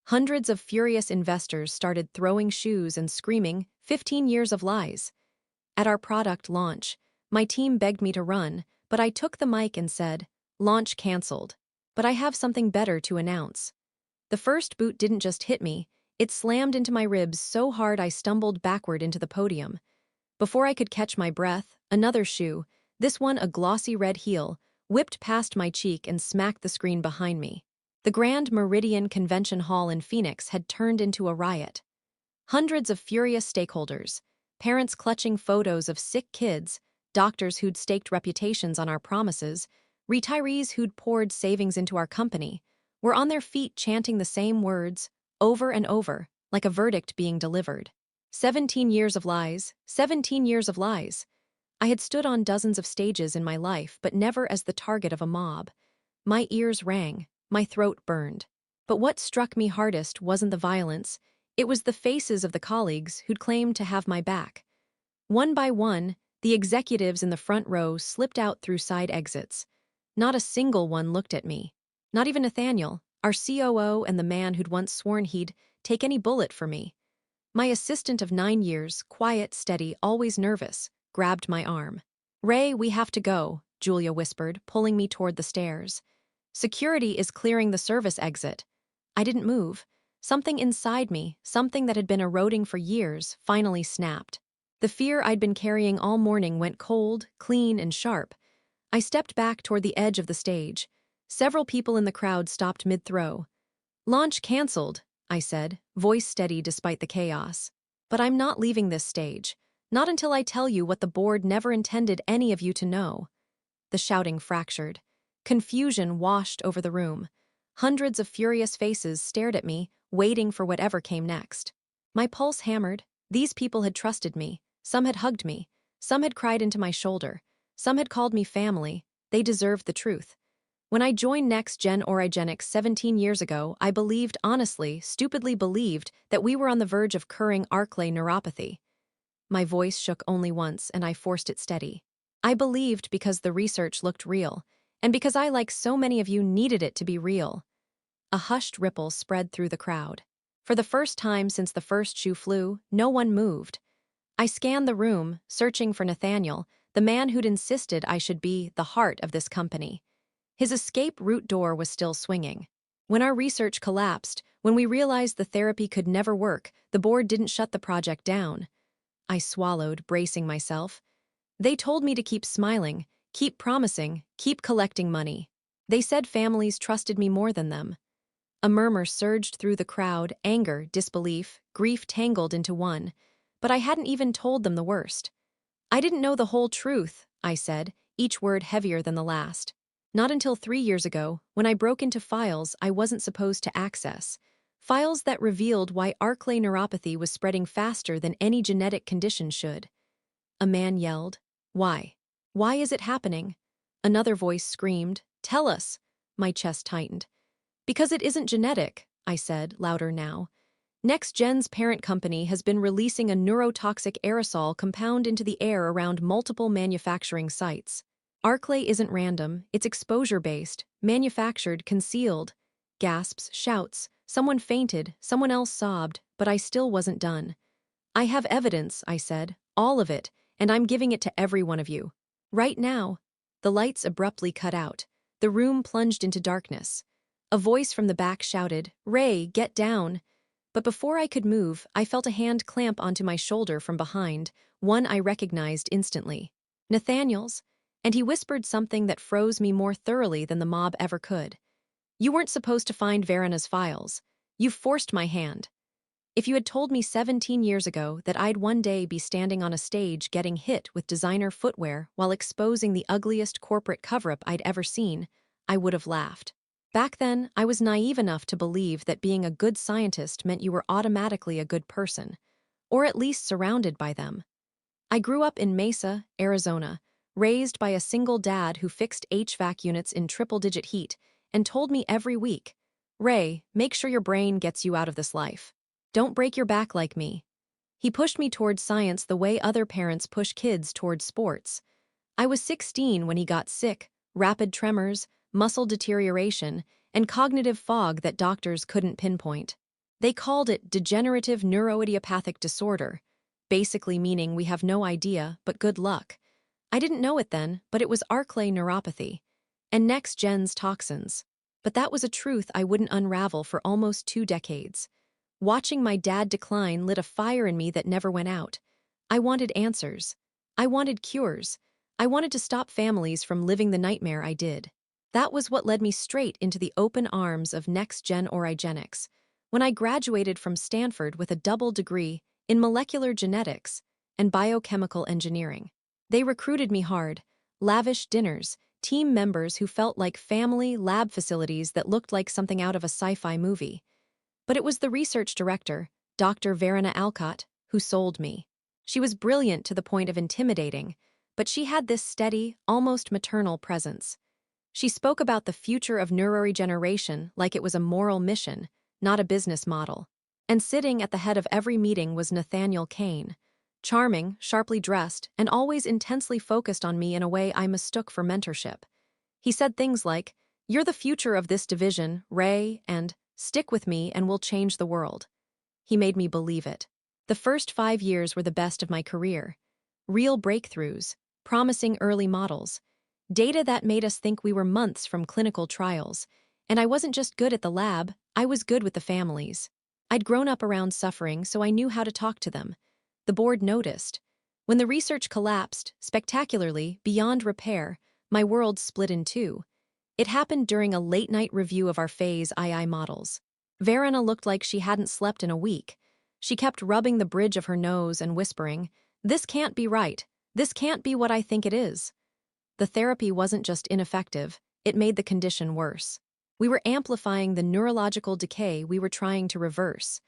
Hundreds of furious investors started throwing shoes and screaming, 15 years of lies. At our product launch, my team begged me to run, but I took the mic and said, launch canceled. But I have something better to announce. The first boot didn't just hit me, it slammed into my ribs so hard I stumbled backward into the podium. Before I could catch my breath, another shoe, this one a glossy red heel, whipped past my cheek and smacked the screen behind me. The Grand Meridian Convention Hall in Phoenix had turned into a riot. Hundreds of furious stakeholders, parents clutching photos of sick kids, doctors who'd staked reputations on our promises, retirees who'd poured savings into our company, were on their feet chanting the same words, over and over, like a verdict being delivered. 17 years of lies, 17 years of lies. I had stood on dozens of stages in my life, but never as the target of a mob. My ears rang, my throat burned. But what struck me hardest wasn't the violence, it was the faces of the colleagues who'd claimed to have my back. One by one, the executives in the front row slipped out through side exits. Not a single one looked at me. Not even Nathaniel, our COO and the man who'd once sworn he'd take any bullet for me. My assistant of 9 years, quiet, steady, always nervous, grabbed my arm. "Ray, we have to go," Julia whispered, pulling me toward the stairs. "Security is clearing the service exit." I didn't move. Something inside me, something that had been eroding for years, finally snapped. The fear I'd been carrying all morning went cold, clean, and sharp. I stepped back toward the edge of the stage. Several people in the crowd stopped mid-throw. "Launch canceled," I said, voice steady despite the chaos. "But I'm not leaving this stage. Not until I tell you what the board never intended any of you to know." The shouting fractured. Confusion washed over the room. Hundreds of furious faces stared at me, waiting for whatever came next. My pulse hammered. These people had trusted me. Some had hugged me. Some had cried into my shoulder. Some had called me family. They deserved the truth. When I joined Next Gen Origenics 17 years ago, I believed, honestly, stupidly believed, that we were on the verge of curing Arklay neuropathy. My voice shook only once, and I forced it steady. I believed because the research looked real, and because I, like so many of you, needed it to be real. A hushed ripple spread through the crowd. For the first time since the first shoe flew, no one moved. I scanned the room, searching for Nathaniel, the man who'd insisted I should be the heart of this company. His escape route door was still swinging. When our research collapsed, when we realized the therapy could never work, the board didn't shut the project down. I swallowed, bracing myself. They told me to keep smiling, keep promising, keep collecting money. They said families trusted me more than them. A murmur surged through the crowd, anger, disbelief, grief tangled into one. But I hadn't even told them the worst. "I didn't know the whole truth," I said, each word heavier than the last. Not until 3 years ago, when I broke into files I wasn't supposed to access. Files that revealed why Arklay neuropathy was spreading faster than any genetic condition should. A man yelled, "Why? Why is it happening?" Another voice screamed, "Tell us." My chest tightened. "Because it isn't genetic," I said, louder now. NextGen's parent company has been releasing a neurotoxic aerosol compound into the air around multiple manufacturing sites. Arklay isn't random, it's exposure-based, manufactured, concealed. Gasps, shouts, someone fainted, someone else sobbed, but I still wasn't done. "I have evidence," I said, "all of it, and I'm giving it to every one of you. Right now." The lights abruptly cut out. The room plunged into darkness. A voice from the back shouted, "Ray, get down." But before I could move, I felt a hand clamp onto my shoulder from behind, one I recognized instantly. Nathaniel's. And he whispered something that froze me more thoroughly than the mob ever could. "You weren't supposed to find Verona's files. You forced my hand. If you had told me 17 years ago that I'd one day be standing on a stage getting hit with designer footwear while exposing the ugliest corporate cover-up I'd ever seen, I would have laughed. Back then, I was naive enough to believe that being a good scientist meant you were automatically a good person, or at least surrounded by them. I grew up in Mesa, Arizona, raised by a single dad who fixed HVAC units in triple-digit heat and told me every week, "Ray, make sure your brain gets you out of this life. Don't break your back like me." He pushed me towards science the way other parents push kids towards sports. I was 16 when he got sick, rapid tremors, muscle deterioration, and cognitive fog that doctors couldn't pinpoint. They called it degenerative neuroidiopathic disorder, basically meaning we have no idea, but good luck. I didn't know it then, but it was Arklay neuropathy and next-gen's toxins. But that was a truth I wouldn't unravel for almost 2 decades. Watching my dad decline lit a fire in me that never went out. I wanted answers. I wanted cures. I wanted to stop families from living the nightmare I did. That was what led me straight into the open arms of next-gen origenics. When I graduated from Stanford with a double degree in molecular genetics and biochemical engineering. They recruited me hard, lavish dinners, team members who felt like family lab facilities that looked like something out of a sci-fi movie. But it was the research director, Dr. Verena Alcott, who sold me. She was brilliant to the point of intimidating, but she had this steady, almost maternal presence. She spoke about the future of neuroregeneration like it was a moral mission, not a business model. And sitting at the head of every meeting was Nathaniel Kane, charming, sharply dressed, and always intensely focused on me in a way I mistook for mentorship. He said things like, "You're the future of this division, Ray," and "Stick with me and we'll change the world." He made me believe it. The first 5 years were the best of my career. Real breakthroughs, promising early models, data that made us think we were months from clinical trials. And I wasn't just good at the lab, I was good with the families. I'd grown up around suffering, so I knew how to talk to them. The board noticed. When the research collapsed, spectacularly, beyond repair, my world split in two. It happened during a late-night review of our phase II models. Verena looked like she hadn't slept in a week. She kept rubbing the bridge of her nose and whispering, "This can't be right. This can't be what I think it is." The therapy wasn't just ineffective, it made the condition worse. We were amplifying the neurological decay we were trying to reverse.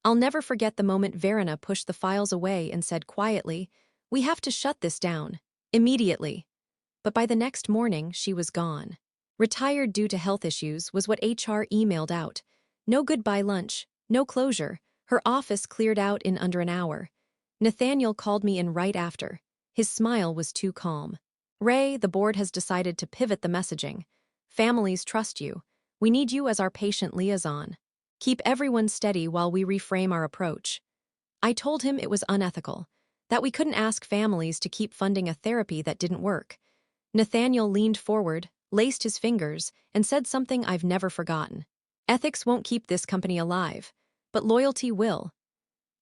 I'll never forget the moment Verena pushed the files away and said quietly, "We have to shut this down. Immediately." But by the next morning, she was gone. Retired due to health issues was what HR emailed out. No goodbye lunch, no closure. Her office cleared out in under an hour. Nathaniel called me in right after. His smile was too calm. "Ray, the board has decided to pivot the messaging. Families trust you. We need you as our patient liaison. Keep everyone steady while we reframe our approach." I told him it was unethical, that we couldn't ask families to keep funding a therapy that didn't work. Nathaniel leaned forward, laced his fingers, and said something I've never forgotten. "Ethics won't keep this company alive, but loyalty will."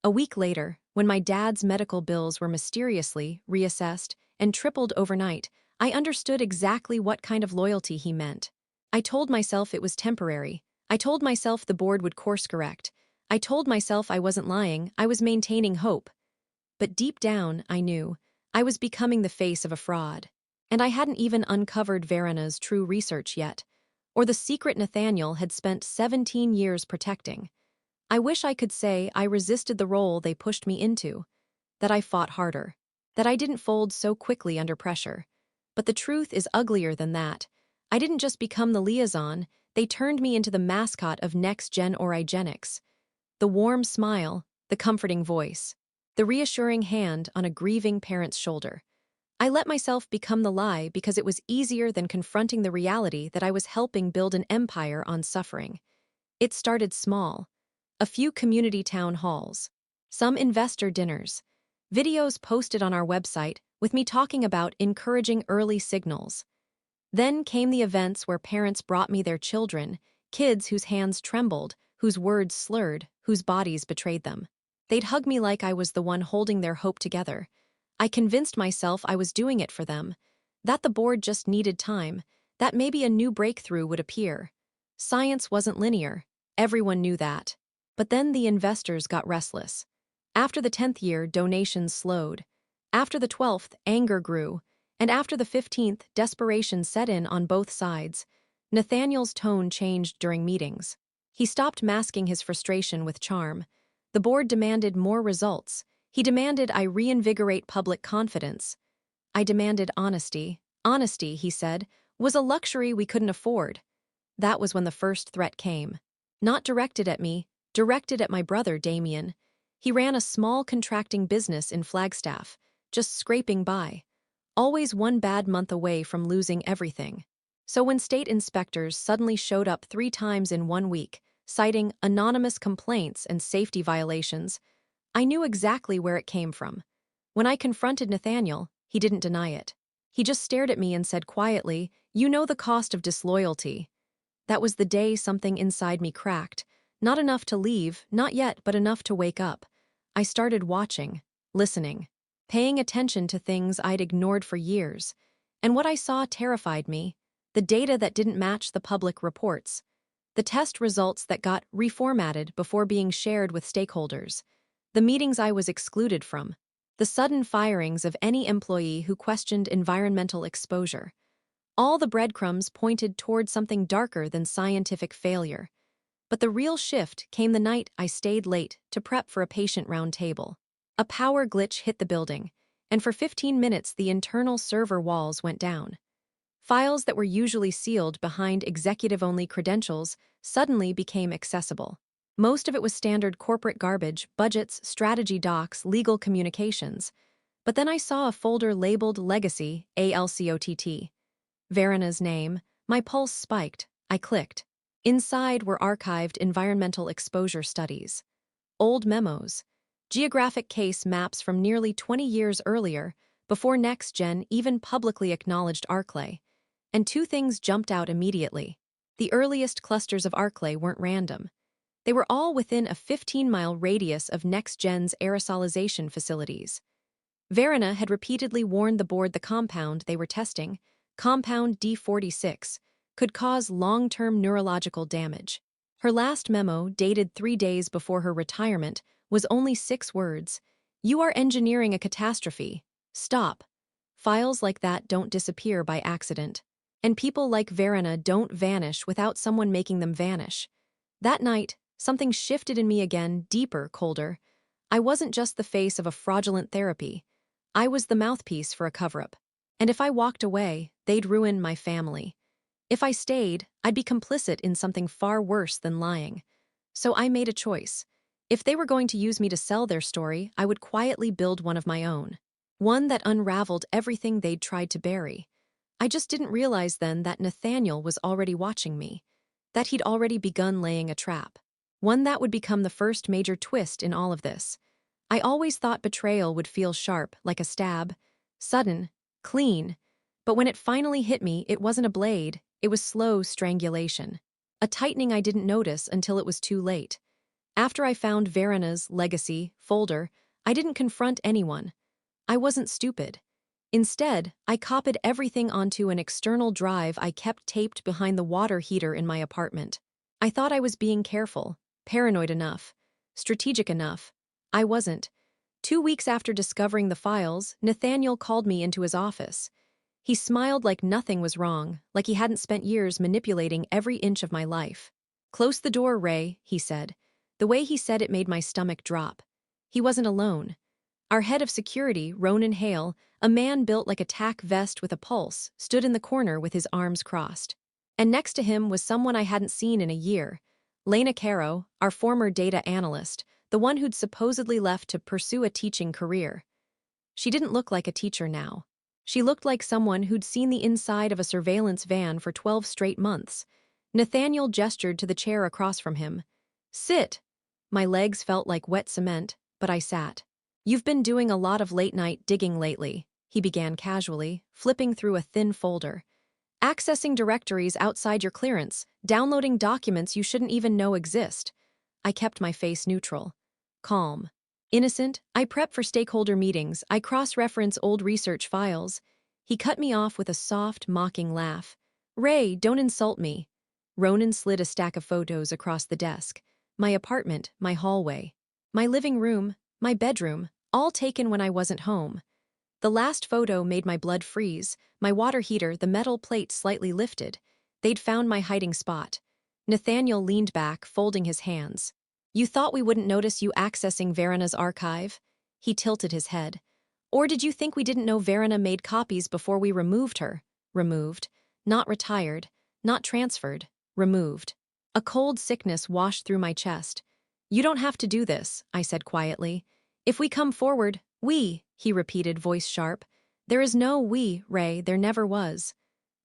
A week later, when my dad's medical bills were mysteriously reassessed and tripled overnight, I understood exactly what kind of loyalty he meant. I told myself it was temporary. I told myself the board would course correct. I told myself I wasn't lying, I was maintaining hope. But deep down, I knew, I was becoming the face of a fraud. And I hadn't even uncovered Verena's true research yet, or the secret Nathaniel had spent 17 years protecting. I wish I could say I resisted the role they pushed me into, that I fought harder, that I didn't fold so quickly under pressure. But the truth is uglier than that. I didn't just become the liaison, they turned me into the mascot of next-gen origenics. The warm smile, the comforting voice, the reassuring hand on a grieving parent's shoulder. I let myself become the lie because it was easier than confronting the reality that I was helping build an empire on suffering. It started small. A few community town halls, some investor dinners, videos posted on our website with me talking about encouraging early signals. Then came the events where parents brought me their children, kids whose hands trembled, whose words slurred, whose bodies betrayed them. They'd hug me like I was the one holding their hope together. I convinced myself I was doing it for them, that the board just needed time, that maybe a new breakthrough would appear. Science wasn't linear, everyone knew that. But then the investors got restless. After the 10th year, donations slowed. After the 12th, anger grew. And after the 15th, desperation set in on both sides. Nathaniel's tone changed during meetings. He stopped masking his frustration with charm. The board demanded more results. He demanded I reinvigorate public confidence. I demanded honesty. Honesty, he said, was a luxury we couldn't afford. That was when the first threat came. Not directed at me, directed at my brother, Damien. He ran a small contracting business in Flagstaff, just scraping by. Always one bad month away from losing everything. So when state inspectors suddenly showed up 3 times in 1 week, citing anonymous complaints and safety violations. I knew exactly where it came from. When I confronted Nathaniel, he didn't deny it. He just stared at me and said quietly, "You know the cost of disloyalty." That was the day something inside me cracked. Not enough to leave, not yet, but enough to wake up. I started watching, listening, paying attention to things I'd ignored for years. And what I saw terrified me: the data that didn't match the public reports, the test results that got reformatted before being shared with stakeholders, the meetings I was excluded from, the sudden firings of any employee who questioned environmental exposure. All the breadcrumbs pointed toward something darker than scientific failure. But the real shift came the night I stayed late to prep for a patient roundtable. A power glitch hit the building, and for 15 minutes the internal server walls went down. Files that were usually sealed behind executive-only credentials suddenly became accessible. Most of it was standard corporate garbage, budgets, strategy docs, legal communications. But then I saw a folder labeled Legacy, ALCOTT. Verena's name. My pulse spiked. I clicked. Inside were archived environmental exposure studies, old memos, geographic case maps from nearly 20 years earlier, before NextGen even publicly acknowledged Arclay. And two things jumped out immediately. The earliest clusters of Arclay weren't random. They were all within a 15-mile radius of NextGen's aerosolization facilities. Verena had repeatedly warned the board the compound they were testing, Compound D46, could cause long-term neurological damage. Her last memo, dated 3 days before her retirement, was only 6 words: "You are engineering a catastrophe. Stop." Files like that don't disappear by accident. And people like Verena don't vanish without someone making them vanish. That night, something shifted in me again, deeper, colder. I wasn't just the face of a fraudulent therapy. I was the mouthpiece for a cover-up. And if I walked away, they'd ruin my family. If I stayed, I'd be complicit in something far worse than lying. So I made a choice. If they were going to use me to sell their story, I would quietly build one of my own. One that unraveled everything they'd tried to bury. I just didn't realize then that Nathaniel was already watching me. That he'd already begun laying a trap. One that would become the first major twist in all of this. I always thought betrayal would feel sharp, like a stab. Sudden, clean. But when it finally hit me, it wasn't a blade, it was slow strangulation. A tightening I didn't notice until it was too late. After I found Verena's Legacy folder, I didn't confront anyone. I wasn't stupid. Instead, I copied everything onto an external drive I kept taped behind the water heater in my apartment. I thought I was being careful, paranoid enough, strategic enough. I wasn't. 2 weeks after discovering the files, Nathaniel called me into his office. He smiled like nothing was wrong, like he hadn't spent years manipulating every inch of my life. "Close the door, Ray," he said. The way he said it made my stomach drop. He wasn't alone. Our head of security, Ronan Hale, a man built like a tack vest with a pulse, stood in the corner with his arms crossed. And next to him was someone I hadn't seen in a year. Lena Caro, our former data analyst, the one who'd supposedly left to pursue a teaching career. She didn't look like a teacher now. She looked like someone who'd seen the inside of a surveillance van for 12 straight months. Nathaniel gestured to the chair across from him. "Sit." My legs felt like wet cement, but I sat. "You've been doing a lot of late-night digging lately," he began casually, flipping through a thin folder. "Accessing directories outside your clearance, downloading documents you shouldn't even know exist." I kept my face neutral. Calm. Innocent. I prep for stakeholder meetings, I cross-reference old research files. He cut me off with a soft, mocking laugh. "Ray, don't insult me." Ronan slid a stack of photos across the desk. My apartment, my hallway, my living room, my bedroom, all taken when I wasn't home. The last photo made my blood freeze, my water heater, the metal plate slightly lifted. They'd found my hiding spot. Nathaniel leaned back, folding his hands. "You thought we wouldn't notice you accessing Verena's archive?" He tilted his head. "Or did you think we didn't know Verena made copies before we removed her?" Removed. Not retired. Not transferred. Removed. A cold sickness washed through my chest. "You don't have to do this," I said quietly. "If we come forward, we," he repeated, voice sharp. "There is no we, Ray, there never was."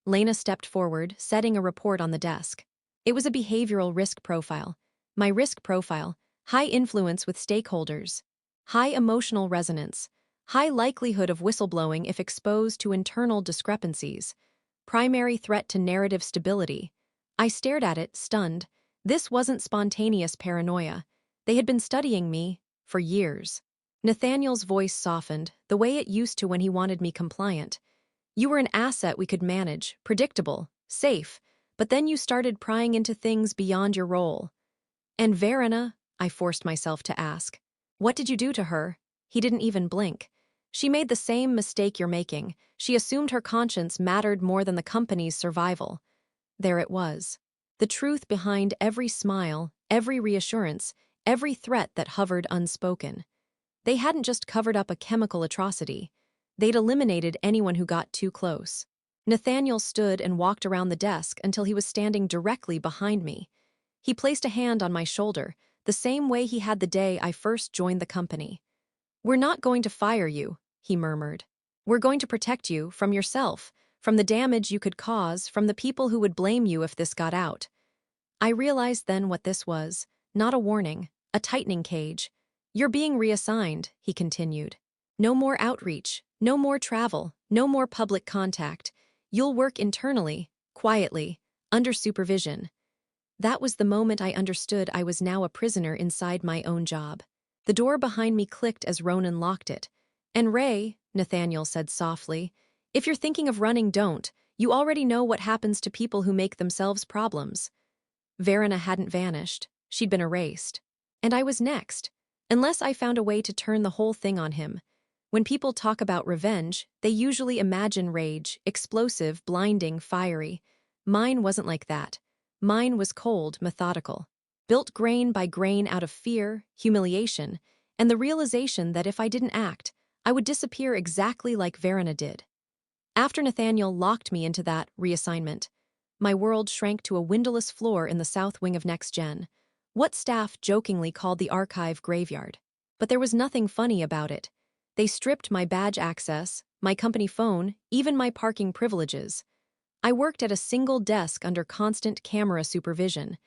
Lena stepped forward, setting a report on the desk. It was a behavioral risk profile. My risk profile: high influence with stakeholders, high emotional resonance, high likelihood of whistleblowing if exposed to internal discrepancies, primary threat to narrative stability. I stared at it, stunned. This wasn't spontaneous paranoia. They had been studying me for years. Nathaniel's voice softened, the way it used to when he wanted me compliant. You were an asset we could manage, predictable, safe, but then you started prying into things beyond your role. And Verena, I forced myself to ask. What did you do to her? He didn't even blink. She made the same mistake you're making. She assumed her conscience mattered more than the company's survival. There it was. The truth behind every smile, every reassurance, every threat that hovered unspoken. They hadn't just covered up a chemical atrocity. They'd eliminated anyone who got too close. Nathaniel stood and walked around the desk until he was standing directly behind me. He placed a hand on my shoulder, the same way he had the day I first joined the company. "We're not going to fire you," he murmured. "We're going to protect you from yourself, from the damage you could cause, from the people who would blame you if this got out." I realized then what this was: not a warning, a tightening cage. "You're being reassigned," he continued. "No more outreach, no more travel, no more public contact. You'll work internally, quietly, under supervision." That was the moment I understood I was now a prisoner inside my own job. The door behind me clicked as Ronan locked it. "And Ray," Nathaniel said softly, "if you're thinking of running, don't. You already know what happens to people who make themselves problems." Verena hadn't vanished. She'd been erased. And I was next. Unless I found a way to turn the whole thing on him. When people talk about revenge, they usually imagine rage, explosive, blinding, fiery. Mine wasn't like that. Mine was cold, methodical. Built grain by grain out of fear, humiliation, and the realization that if I didn't act, I would disappear exactly like Verena did. After Nathaniel locked me into that reassignment, my world shrank to a windowless floor in the south wing of Next Gen, what staff jokingly called the archive graveyard. But there was nothing funny about it. They stripped my badge access, my company phone, even my parking privileges. I worked at a single desk under constant camera supervision.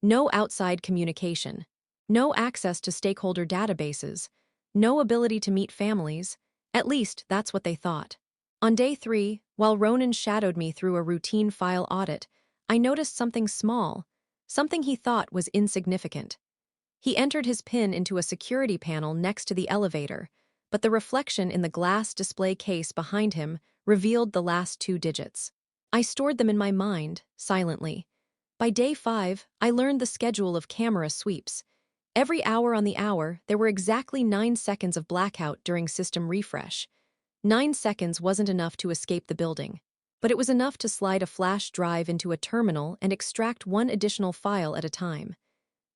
No outside communication. No access to stakeholder databases. No ability to meet families. At least, that's what they thought. On day 3, while Ronan shadowed me through a routine file audit, I noticed something small, something he thought was insignificant. He entered his PIN into a security panel next to the elevator, but the reflection in the glass display case behind him revealed the last 2 digits. I stored them in my mind, silently. By day 5, I learned the schedule of camera sweeps. Every hour on the hour, there were exactly 9 seconds of blackout during system refresh. 9 seconds wasn't enough to escape the building, but it was enough to slide a flash drive into a terminal and extract one additional file at a time.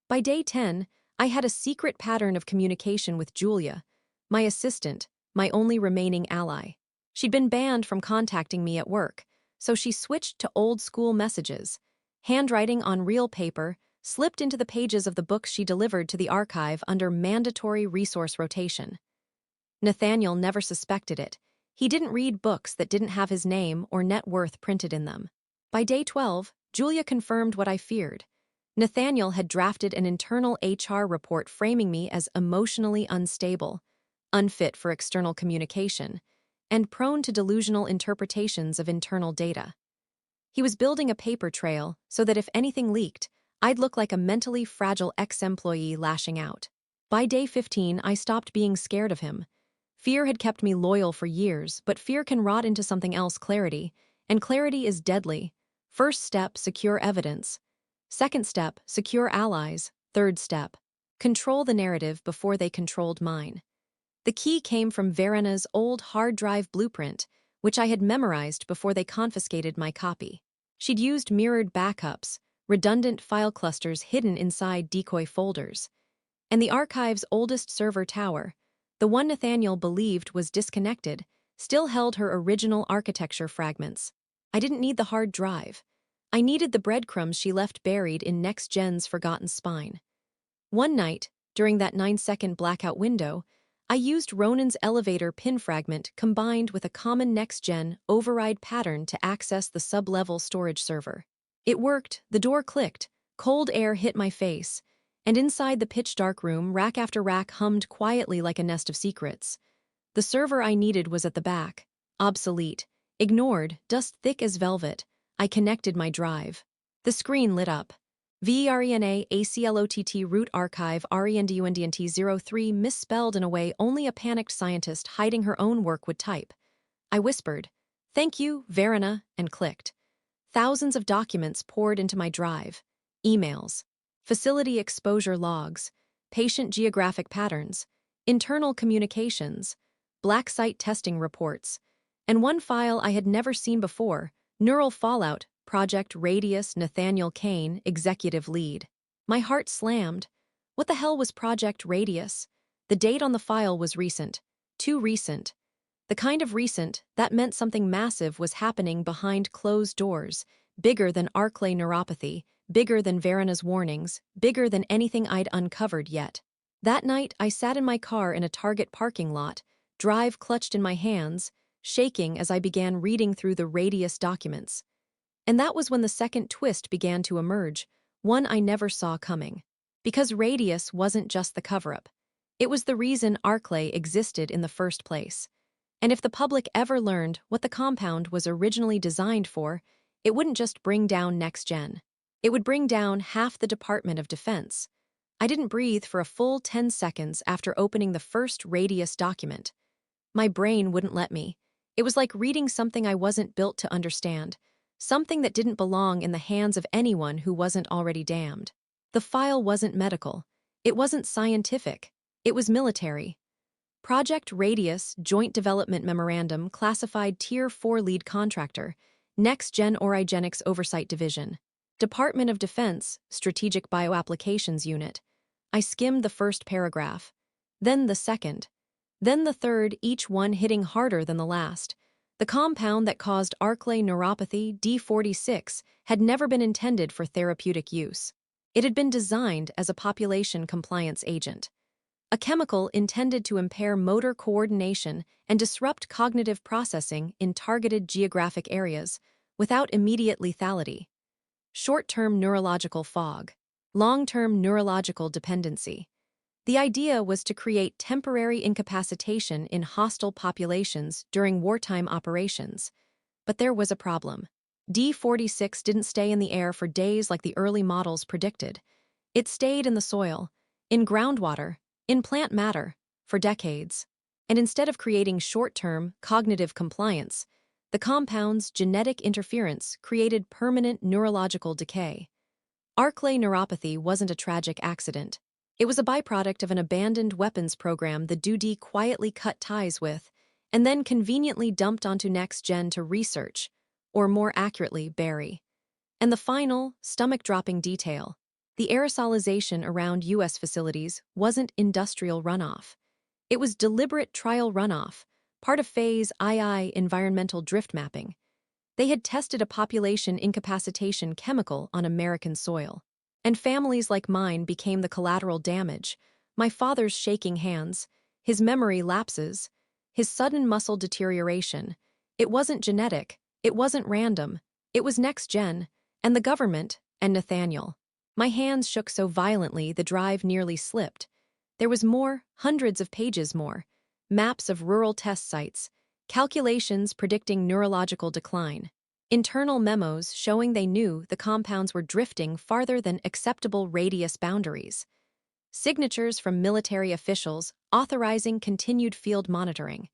By day 10, I had a secret pattern of communication with Julia, my assistant, my only remaining ally. She'd been banned from contacting me at work, so she switched to old-school messages. Handwriting on real paper, slipped into the pages of the books she delivered to the archive under mandatory resource rotation. Nathaniel never suspected it. He didn't read books that didn't have his name or net worth printed in them. By day 12, Julia confirmed what I feared. Nathaniel had drafted an internal HR report framing me as emotionally unstable, unfit for external communication, and prone to delusional interpretations of internal data. He was building a paper trail so that if anything leaked, I'd look like a mentally fragile ex-employee lashing out. By day 15, I stopped being scared of him. Fear had kept me loyal for years, but fear can rot into something else: clarity, and clarity is deadly. First step, secure evidence. Second step, secure allies. Third step, control the narrative before they controlled mine. The key came from Verena's old hard drive blueprint, which I had memorized before they confiscated my copy. She'd used mirrored backups, redundant file clusters hidden inside decoy folders. And the archive's oldest server tower, the one Nathaniel believed was disconnected, still held her original architecture fragments. I didn't need the hard drive. I needed the breadcrumbs she left buried in Next Gen's forgotten spine. One night, during that 9-second blackout window, I used Ronan's elevator pin fragment combined with a common Next Gen override pattern to access the sub-level storage server. It worked, the door clicked, cold air hit my face, And inside the pitch-dark room, rack after rack hummed quietly like a nest of secrets. The server I needed was at the back. Obsolete. Ignored, dust thick as velvet. I connected my drive. The screen lit up. VERENA ACLOTT root archive RENDUNDNT03 misspelled in a way only a panicked scientist hiding her own work would type. I whispered, "Thank you, Verena," and clicked. Thousands of documents poured into my drive. Emails, facility exposure logs, patient geographic patterns, internal communications, black site testing reports, and one file I had never seen before, Neural Fallout, Project Radius, Nathaniel Kane, Executive Lead. My heart slammed. What the hell was Project Radius? The date on the file was recent. Too recent. The kind of recent that meant something massive was happening behind closed doors, bigger than Arklay neuropathy, bigger than Verena's warnings, bigger than anything I'd uncovered yet. That night, I sat in my car in a Target parking lot, drive clutched in my hands, shaking as I began reading through the Radius documents. And that was when the second twist began to emerge, one I never saw coming. Because Radius wasn't just the cover-up. It was the reason Arklay existed in the first place. And if the public ever learned what the compound was originally designed for, it wouldn't just bring down Next Gen. It would bring down half the Department of Defense. I didn't breathe for a full 10 seconds after opening the first Radius document. My brain wouldn't let me. It was like reading something I wasn't built to understand, something that didn't belong in the hands of anyone who wasn't already damned. The file wasn't medical. It wasn't scientific. It was military. Project Radius Joint Development Memorandum classified Tier 4 lead contractor, Next Gen Origenics Oversight Division, Department of Defense, Strategic Bioapplications Unit. I skimmed the first paragraph, then the second, then the third, each one hitting harder than the last. The compound that caused Arklay neuropathy, D46, had never been intended for therapeutic use. It had been designed as a population compliance agent. A chemical intended to impair motor coordination and disrupt cognitive processing in targeted geographic areas without immediate lethality. Short-term neurological fog. Long-term neurological dependency. The idea was to create temporary incapacitation in hostile populations during wartime operations. But there was a problem. D46 didn't stay in the air for days like the early models predicted. It stayed in the soil, in groundwater, in plant matter, for decades. And instead of creating short-term cognitive compliance, the compound's genetic interference created permanent neurological decay. Arklay neuropathy wasn't a tragic accident. It was a byproduct of an abandoned weapons program the DoD quietly cut ties with, and then conveniently dumped onto Next Gen to research, or more accurately, bury. And the final, stomach-dropping detail. The aerosolization around U.S. facilities wasn't industrial runoff. It was deliberate trial runoff, part of Phase II environmental drift mapping. They had tested a population incapacitation chemical on American soil. And families like mine became the collateral damage. My father's shaking hands, his memory lapses, his sudden muscle deterioration. It wasn't genetic, it wasn't random, it was Next Gen, and the government, and Nathaniel. My hands shook so violently the drive nearly slipped. There was more, hundreds of pages more. Maps of rural test sites, calculations predicting neurological decline. Internal memos showing they knew the compounds were drifting farther than acceptable radius boundaries. Signatures from military officials authorizing continued field monitoring.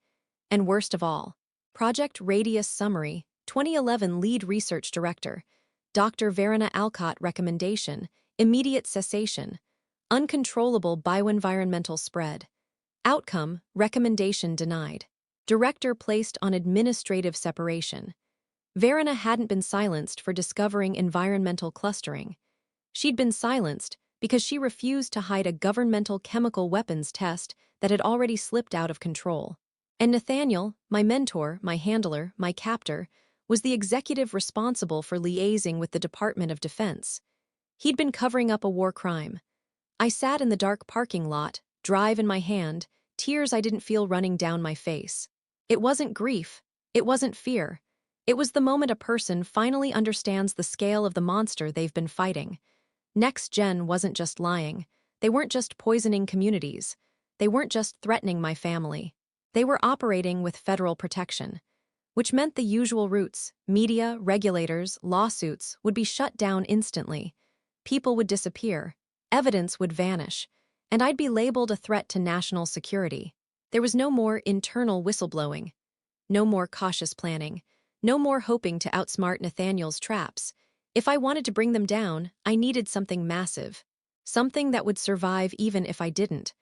And worst of all, Project Radius Summary, 2011 Lead Research Director, Dr. Verena Alcott recommendation, immediate cessation, uncontrollable bioenvironmental spread. Outcome, recommendation denied. Director placed on administrative separation. Verena hadn't been silenced for discovering environmental clustering. She'd been silenced because she refused to hide a governmental chemical weapons test that had already slipped out of control. And Nathaniel, my mentor, my handler, my captor, was the executive responsible for liaising with the Department of Defense. He'd been covering up a war crime. I sat in the dark parking lot, drive in my hand, tears I didn't feel running down my face. It wasn't grief. It wasn't fear. It was the moment a person finally understands the scale of the monster they've been fighting. Next Gen wasn't just lying. They weren't just poisoning communities. They weren't just threatening my family. They were operating with federal protection, which meant the usual routes, media, regulators, lawsuits, would be shut down instantly. People would disappear, evidence would vanish, and I'd be labeled a threat to national security. There was no more internal whistleblowing, no more cautious planning, no more hoping to outsmart Nathaniel's traps. If I wanted to bring them down, I needed something massive. Something that would survive even if I didn't.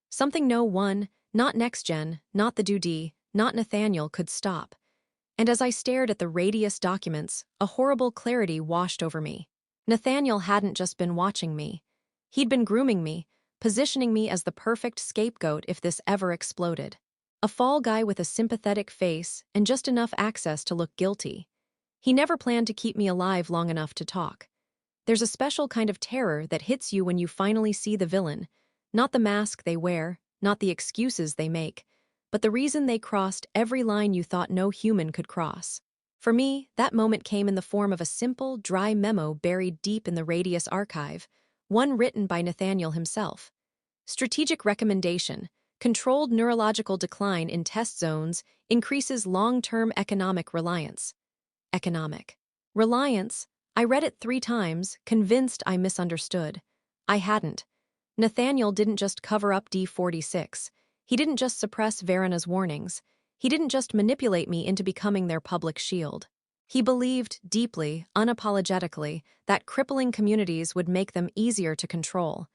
Something no one, not NextGen, not the Dude, not Nathaniel could stop. And as I stared at the Radius documents, a horrible clarity washed over me. Nathaniel hadn't just been watching me. He'd been grooming me, positioning me as the perfect scapegoat if this ever exploded. A fall guy with a sympathetic face and just enough access to look guilty. He never planned to keep me alive long enough to talk. There's a special kind of terror that hits you when you finally see the villain, not the mask they wear, not the excuses they make, but the reason they crossed every line you thought no human could cross. For me, that moment came in the form of a simple, dry memo buried deep in the Radius archive, one written by Nathaniel himself. Strategic recommendation: controlled neurological decline in test zones increases long-term economic reliance. Economic reliance. I read it 3 times, convinced I misunderstood. I hadn't. Nathaniel didn't just cover up D46. He didn't just suppress Verena's warnings. He didn't just manipulate me into becoming their public shield. He believed deeply, unapologetically, that crippling communities would make them easier to control.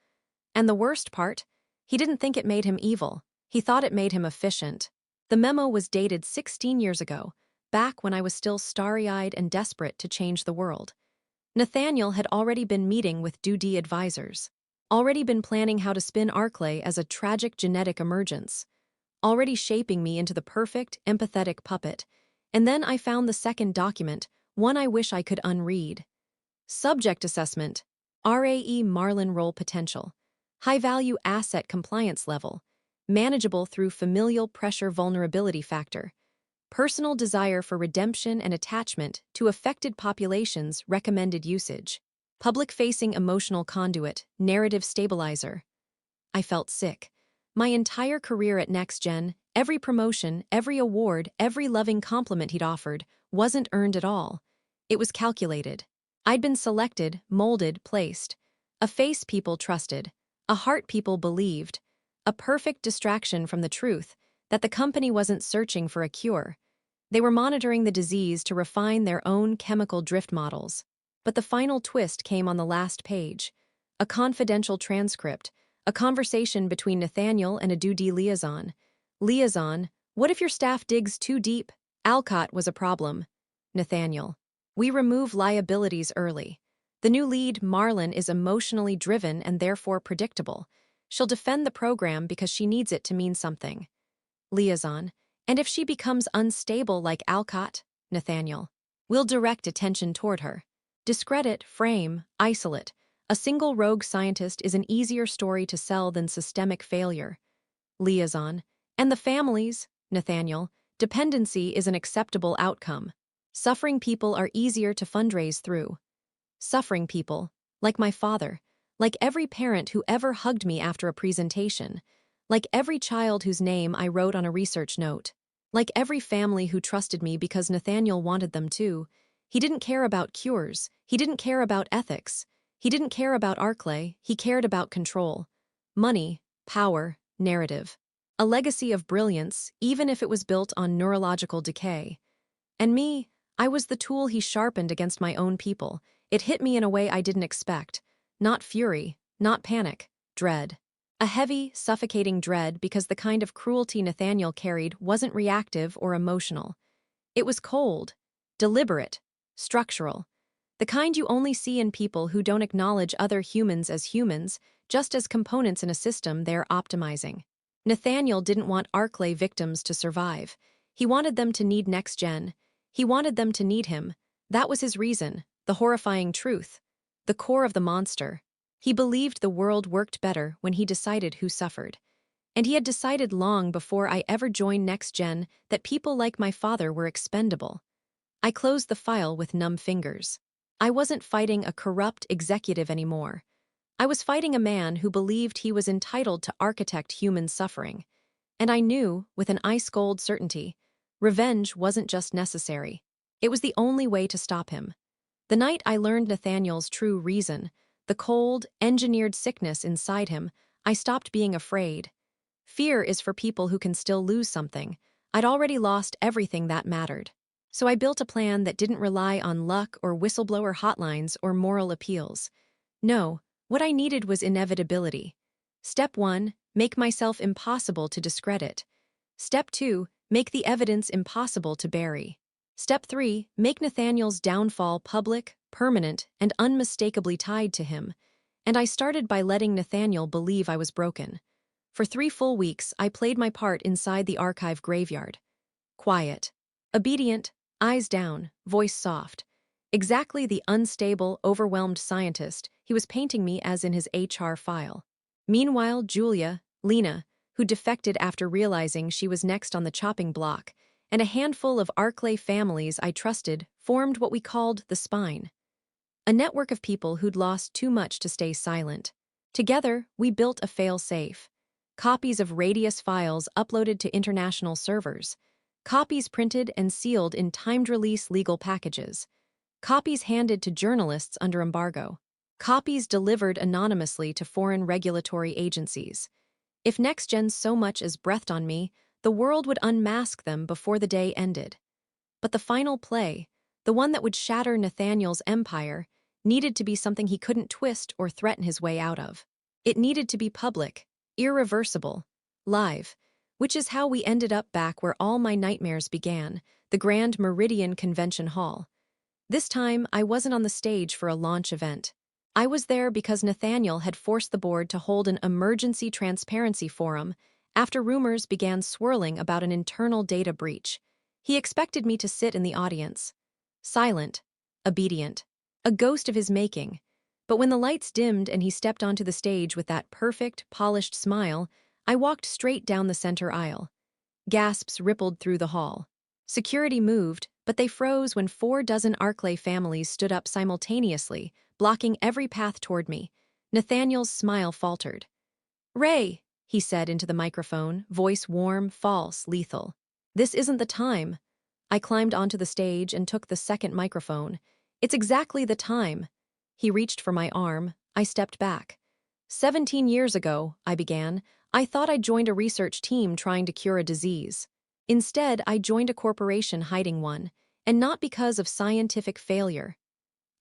And the worst part? He didn't think it made him evil. He thought it made him efficient. The memo was dated 16 years ago, back when I was still starry-eyed and desperate to change the world. Nathaniel had already been meeting with Dude advisors, already been planning how to spin Arclay as a tragic genetic emergence, already shaping me into the perfect, empathetic puppet. And then I found the second document, one I wish I could unread. Subject assessment: RAE Marlin role potential. High-value asset compliance level. Manageable through familial pressure vulnerability factor. Personal desire for redemption and attachment to affected populations recommended usage. Public-facing emotional conduit, narrative stabilizer. I felt sick. My entire career at NextGen, every promotion, every award, every loving compliment he'd offered, wasn't earned at all. It was calculated. I'd been selected, molded, placed. A face people trusted. A heart people believed. A perfect distraction from the truth that the company wasn't searching for a cure. They were monitoring the disease to refine their own chemical drift models. But the final twist came on the last page. A confidential transcript, a conversation between Nathaniel and a Dude liaison. Liaison: what if your staff digs too deep? Alcott was a problem. Nathaniel: we remove liabilities early. The new lead, Marlin, is emotionally driven and therefore predictable. She'll defend the program because she needs it to mean something. Liaison: and if she becomes unstable like Alcott? Nathaniel: we'll direct attention toward her. Discredit, frame, isolate. A single rogue scientist is an easier story to sell than systemic failure. Liaison: and the families? Nathaniel: dependency is an acceptable outcome. Suffering people are easier to fundraise through. Suffering people, like my father, like every parent who ever hugged me after a presentation, like every child whose name I wrote on a research note, like every family who trusted me because Nathaniel wanted them to. He didn't care about cures. He didn't care about ethics. He didn't care about Arclay. He cared about control. Money, power, narrative. A legacy of brilliance, even if it was built on neurological decay. And me, I was the tool he sharpened against my own people. It hit me in a way I didn't expect. Not fury, not panic, dread. A heavy, suffocating dread because the kind of cruelty Nathaniel carried wasn't reactive or emotional. It was cold, deliberate, structural. The kind you only see in people who don't acknowledge other humans as humans, just as components in a system they're optimizing. Nathaniel didn't want Arclay victims to survive. He wanted them to need NextGen. He wanted them to need him. That was his reason, the horrifying truth, the core of the monster. He believed the world worked better when he decided who suffered. And he had decided long before I ever joined NextGen that people like my father were expendable. I closed the file with numb fingers. I wasn't fighting a corrupt executive anymore. I was fighting a man who believed he was entitled to architect human suffering. And I knew, with an ice-cold certainty, revenge wasn't just necessary. It was the only way to stop him. The night I learned Nathaniel's true reason, the cold, engineered sickness inside him, I stopped being afraid. Fear is for people who can still lose something. I'd already lost everything that mattered. So I built a plan that didn't rely on luck or whistleblower hotlines or moral appeals. No, what I needed was inevitability. Step 1, make myself impossible to discredit. Step 2, make the evidence impossible to bury. Step 3, make Nathaniel's downfall public, permanent, and unmistakably tied to him. And I started by letting Nathaniel believe I was broken. For 3 full weeks, I played my part inside the archive graveyard. Quiet. Obedient, eyes down, voice soft. Exactly the unstable, overwhelmed scientist he was painting me as in his HR file. Meanwhile, Julia, Lena, who defected after realizing she was next on the chopping block, and a handful of Arclay families I trusted formed what we called the Spine. A network of people who'd lost too much to stay silent. Together, we built a fail-safe. Copies of Radius files uploaded to international servers. Copies printed and sealed in timed-release legal packages. Copies handed to journalists under embargo. Copies delivered anonymously to foreign regulatory agencies. If NextGen so much as breathed on me, the world would unmask them before the day ended. But the final play, the one that would shatter Nathaniel's empire, needed to be something he couldn't twist or threaten his way out of. It needed to be public, irreversible, live, which is how we ended up back where all my nightmares began, the Grand Meridian Convention Hall. This time, I wasn't on the stage for a launch event. I was there because Nathaniel had forced the board to hold an emergency transparency forum after rumors began swirling about an internal data breach. He expected me to sit in the audience. Silent, obedient, a ghost of his making. But when the lights dimmed and he stepped onto the stage with that perfect, polished smile, I walked straight down the center aisle. Gasps rippled through the hall. Security moved, but they froze when 4 dozen Arclay families stood up simultaneously, blocking every path toward me. Nathaniel's smile faltered. "Ray," he said into the microphone, voice warm, false, lethal. "This isn't the time." I climbed onto the stage and took the second microphone. "It's exactly the time." He reached for my arm. I stepped back. 17 years ago, I began, I thought I joined a research team trying to cure a disease. Instead, I joined a corporation hiding one, and not because of scientific failure.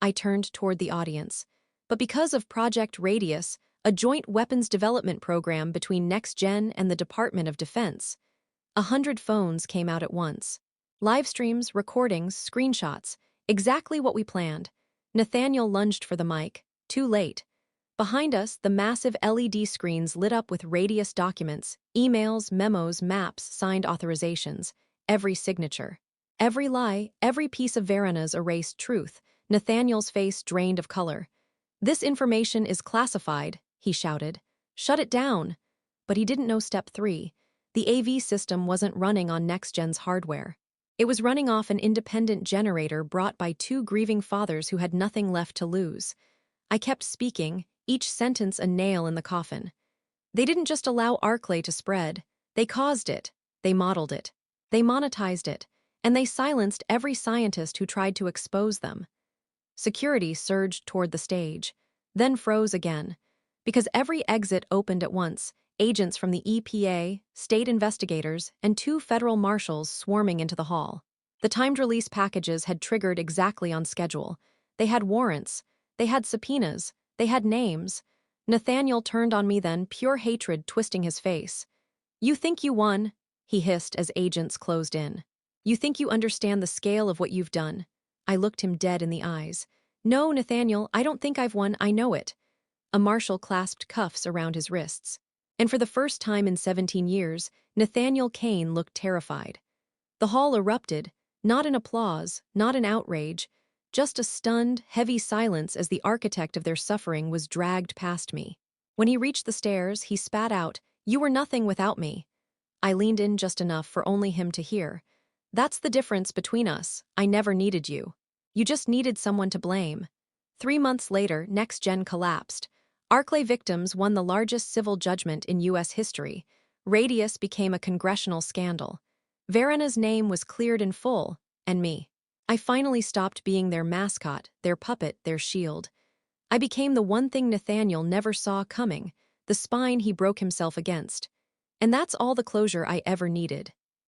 I turned toward the audience, but because of Project Radius, a joint weapons development program between NextGen and the Department of Defense. 100 phones came out at once. Live streams, recordings, screenshots, exactly what we planned. Nathaniel lunged for the mic. Too late. Behind us, the massive LED screens lit up with Radius documents, emails, memos, maps, signed authorizations, every signature. Every lie, every piece of Verena's erased truth. Nathaniel's face drained of color. "This information is classified," he shouted. "Shut it down." But he didn't know step 3. The AV system wasn't running on NextGen's hardware. It was running off an independent generator brought by 2 grieving fathers who had nothing left to lose. I kept speaking, each sentence a nail in the coffin. They didn't just allow Arclay to spread. They caused it. They modeled it. They monetized it. And they silenced every scientist who tried to expose them. Security surged toward the stage, then froze again. Because every exit opened at once, agents from the EPA, state investigators, and 2 federal marshals swarming into the hall. The timed release packages had triggered exactly on schedule. They had warrants. They had subpoenas. They had names. Nathaniel turned on me then, pure hatred twisting his face. "You think you won?" he hissed as agents closed in. "You think you understand the scale of what you've done?" I looked him dead in the eyes. "No, Nathaniel, I don't think I've won, I know it." A marshal clasped cuffs around his wrists. And for the first time in 17 years, Nathaniel Kane looked terrified. The hall erupted, not in applause, not in outrage, just a stunned, heavy silence as the architect of their suffering was dragged past me. When he reached the stairs, he spat out, "You were nothing without me." I leaned in just enough for only him to hear. "That's the difference between us. I never needed you. You just needed someone to blame." 3 months later, NextGen collapsed. Arclay victims won the largest civil judgment in U.S. history. Radius became a congressional scandal. Verena's name was cleared in full, and me. I finally stopped being their mascot, their puppet, their shield. I became the one thing Nathaniel never saw coming, the spine he broke himself against. And that's all the closure I ever needed.